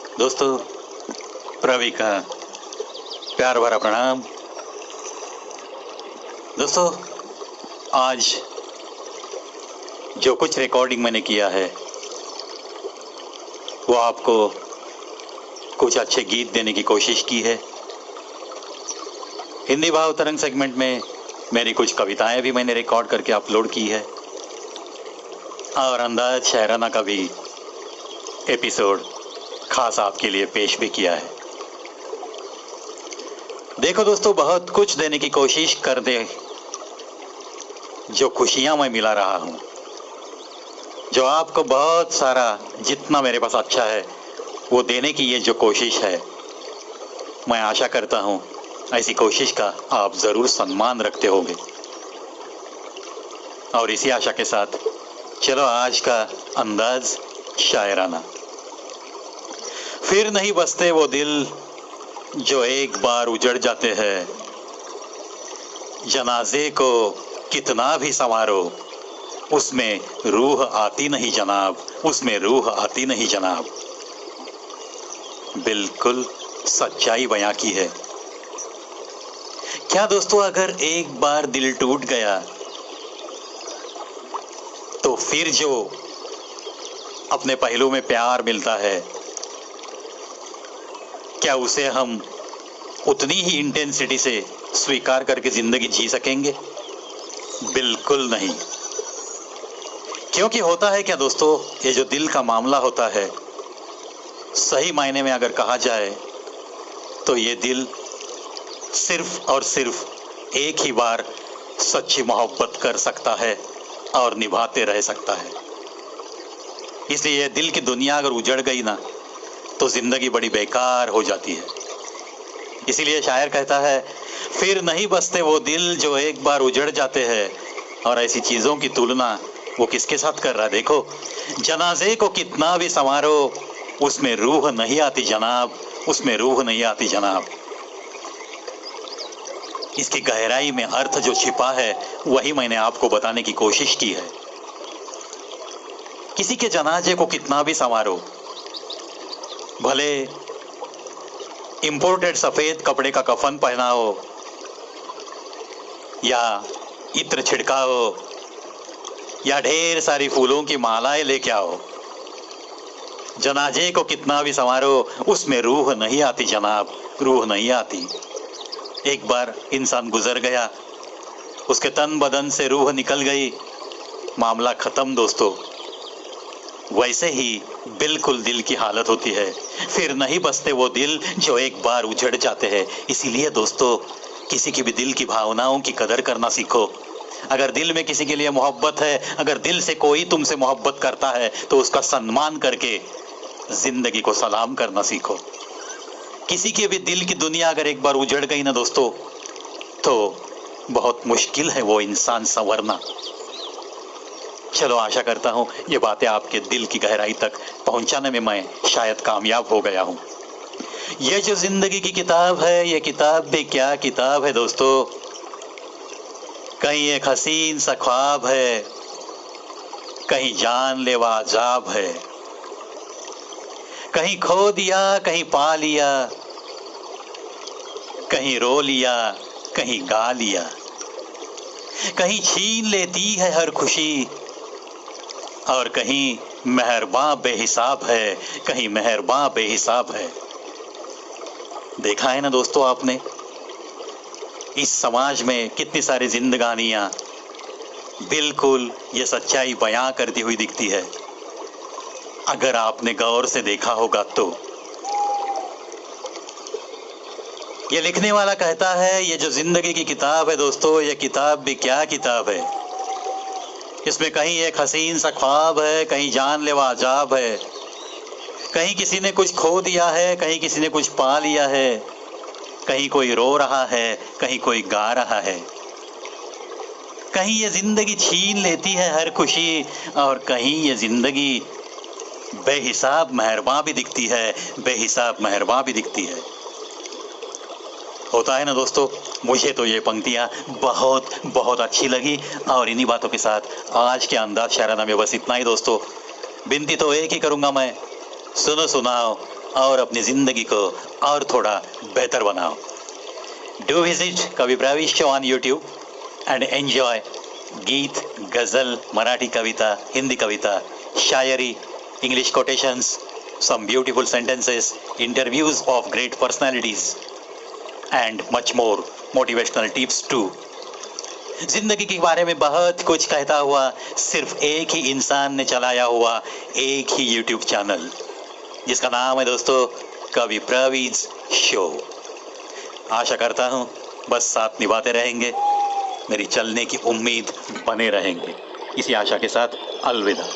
दोस्तों, प्रवी का प्यार भरा प्रणाम। दोस्तों, आज जो कुछ रिकॉर्डिंग मैंने किया है वो आपको कुछ अच्छे गीत देने की कोशिश की है। हिंदी भाव तरंग सेगमेंट में मेरी कुछ कविताएं भी मैंने रिकॉर्ड करके अपलोड की है और अंदाज शायराना का भी एपिसोड खास आपके लिए पेश भी किया है। देखो दोस्तों, बहुत कुछ देने की कोशिश कर दे, जो खुशियां मैं मिला रहा हूं, जो आपको बहुत सारा जितना मेरे पास अच्छा है वो देने की ये जो कोशिश है, मैं आशा करता हूं ऐसी कोशिश का आप ज़रूर सम्मान रखते होंगे। और इसी आशा के साथ चलो आज का अंदाज शायराना। फिर नहीं बसते वो दिल जो एक बार उजड़ जाते हैं, जनाजे को कितना भी संवारो उसमें रूह आती नहीं जनाब, उसमें रूह आती नहीं जनाब। बिल्कुल सच्चाई बयां की है। क्या दोस्तों, अगर एक बार दिल टूट गया तो फिर जो अपने पहलू में प्यार मिलता है, क्या उसे हम उतनी ही इंटेंसिटी से स्वीकार करके जिंदगी जी सकेंगे? बिल्कुल नहीं। क्योंकि होता है क्या दोस्तों, ये जो दिल का मामला होता है, सही मायने में अगर कहा जाए तो ये दिल सिर्फ और सिर्फ एक ही बार सच्ची मोहब्बत कर सकता है और निभाते रह सकता है। इसलिए ये दिल की दुनिया अगर उजड़ गई ना तो जिंदगी बड़ी बेकार हो जाती है। इसीलिए शायर कहता है, फिर नहीं बसते वो दिल जो एक बार उजड़ जाते हैं। और ऐसी चीजों की तुलना वो किसके साथ कर रहा है? देखो, जनाजे को कितना भी संवारो उसमें रूह नहीं आती जनाब, उसमें रूह नहीं आती जनाब। इसकी गहराई में अर्थ जो छिपा है वही मैंने आपको बताने की कोशिश की है। किसी के जनाजे को कितना भी संवारो, भले इंपोर्टेड सफेद कपड़े का कफन पहनाओ या इत्र छिड़काओ या ढेर सारी फूलों की मालाएं लेके आओ, जनाजे को कितना भी संवारो उसमें रूह नहीं आती जनाब, रूह नहीं आती। एक बार इंसान गुजर गया, उसके तन बदन से रूह निकल गई, मामला खत्म दोस्तों। वैसे ही बिल्कुल दिल की हालत होती है। फिर नहीं बसते वो दिल जो एक बार उजड़ जाते हैं। इसीलिए दोस्तों, किसी की भी दिल की भावनाओं की कदर करना सीखो। अगर दिल में किसी के लिए मोहब्बत है, अगर दिल से कोई तुमसे मोहब्बत करता है तो उसका सम्मान करके जिंदगी को सलाम करना सीखो। किसी के भी दिल की दुनिया अगर एक बार उजड़ गई ना दोस्तों, तो बहुत मुश्किल है वो इंसान संवरना। चलो, आशा करता हूं ये बातें आपके दिल की गहराई तक पहुंचाने में मैं शायद कामयाब हो गया हूं। ये जो जिंदगी की किताब है, ये किताब भी क्या किताब है दोस्तों। कहीं एक हसीन सा ख्वाब है, कहीं जानलेवा अजाब है, कहीं खो दिया कहीं पा लिया, कहीं रो लिया कहीं गा लिया, कहीं छीन लेती है हर खुशी और कहीं मेहरबां बेहिसाब है, कहीं मेहरबां बेहिसाब है। देखा है ना दोस्तों आपने, इस समाज में कितनी सारी जिंदगानियां बिल्कुल ये सच्चाई बयां करती हुई दिखती है। अगर आपने गौर से देखा होगा तो ये लिखने वाला कहता है, ये जो जिंदगी की किताब है दोस्तों, ये किताब भी क्या किताब है। इसमें कहीं एक हसीन सा ख्वाब है, कहीं जानलेवा अजाब है, कहीं किसी ने कुछ खो दिया है, कहीं किसी ने कुछ पा लिया है, कहीं कोई रो रहा है, कहीं कोई गा रहा है, कहीं ये जिंदगी छीन लेती है हर खुशी और कहीं ये जिंदगी बेहिसाब मेहरबां भी दिखती है, बेहिसाब मेहरबां भी दिखती है। होता है ना दोस्तों। मुझे तो ये पंक्तियाँ बहुत बहुत अच्छी लगी और इन्हीं बातों के साथ आज के अंदाज शायराना में बस इतना ही दोस्तों। विनती तो एक ही करूँगा मैं, सुनो सुनाओ और अपनी जिंदगी को और थोड़ा बेहतर बनाओ। Do visit Kavi Pravish show on YouTube and enjoy geet, ghazal, Marathi Kavita, Hindi Kavita, Shayari, English quotations, some beautiful sentences, interviews of great personalities, and much more motivational tips too. जिंदगी के बारे में बहुत कुछ कहता हुआ सिर्फ एक ही इंसान ने चलाया हुआ एक ही YouTube चैनल, जिसका नाम है दोस्तों कवि प्रवीज शो। आशा करता हूँ बस साथ निभाते रहेंगे, मेरी चलने की उम्मीद बने रहेंगे। इसी आशा के साथ अलविदा।